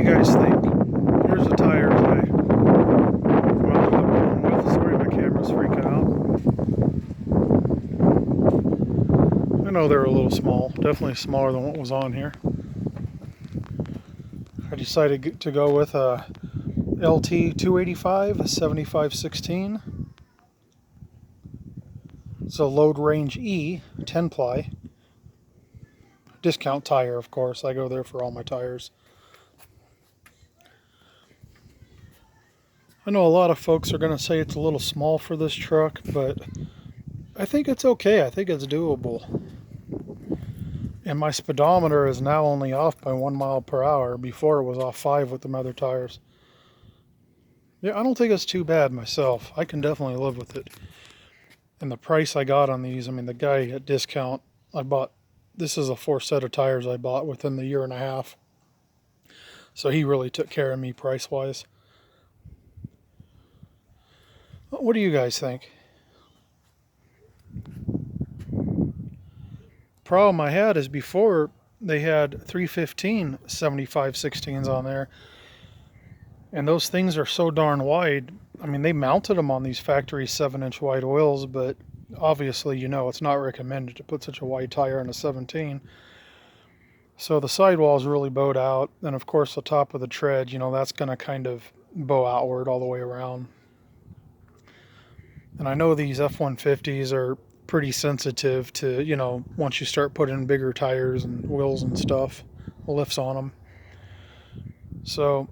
guys think? Here's the tires I wound up going with. Sorry my camera's freaking out. I know they're a little small, definitely smaller than what was on here. I decided to go with a LT 285 7516. It's a Load Range E 10 ply. Discount tire, of course. I go there for all my tires. I know a lot of folks are going to say it's a little small for this truck, but I think it's okay. I think it's doable. And my speedometer is now only off by 1 mile per hour. Before it was off 5 with the other tires. Yeah, I don't think it's too bad myself. I can definitely live with it. And the price I got on these, I mean, the guy at discount, this is a 4 set of tires I bought within the year and a half. So he really took care of me price-wise. What do you guys think? Problem I had is before they had 315 75/16s on there. And those things are so darn wide. I mean, they mounted them on these factory 7-inch wide wheels, but obviously, you know, it's not recommended to put such a wide tire on a 17. So the sidewall is really bowed out. And of course, the top of the tread, you know, that's going to kind of bow outward all the way around. And I know these F150s are pretty sensitive to, you know, once you start putting bigger tires and wheels and stuff, lifts on them. So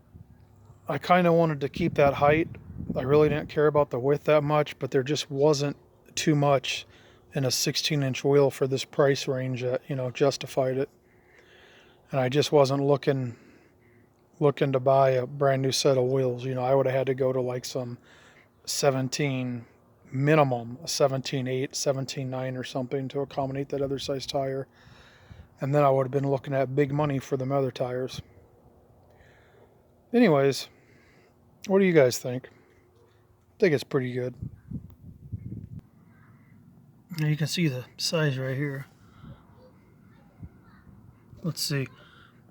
I kind of wanted to keep that height. I really didn't care about the width that much, but there just wasn't too much in a 16-inch wheel for this price range that, you know, justified it. And I just wasn't looking to buy a brand new set of wheels. You know, I would have had to go to like some 17 minimum, a 17.8, 17.9 or something to accommodate that other size tire. And then I would have been looking at big money for them other tires. Anyways, what do you guys think? I think it's pretty good. Now you can see the size right here. Let's see.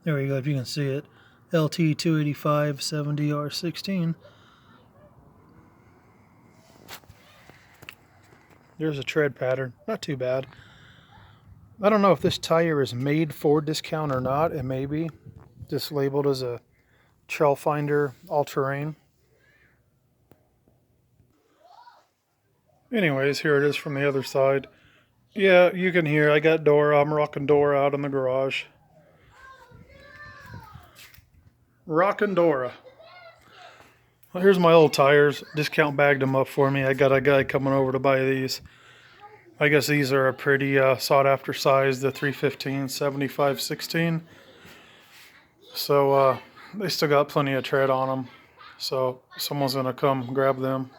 There we go, if you can see it. LT 285 70R16. There's a tread pattern. Not too bad. I don't know if this tire is made for discount or not. It may be. Just labeled as a Trail Finder all-terrain. Anyways, here it is from the other side. Yeah, you can hear I got Dora. I'm rocking Dora out in the garage. Rocking Dora. Well, here's my old tires. Discount bagged them up for me. I got a guy coming over to buy these. I guess these are a pretty sought after size, the 315 75/16. So they still got plenty of tread on them. So someone's going to come grab them.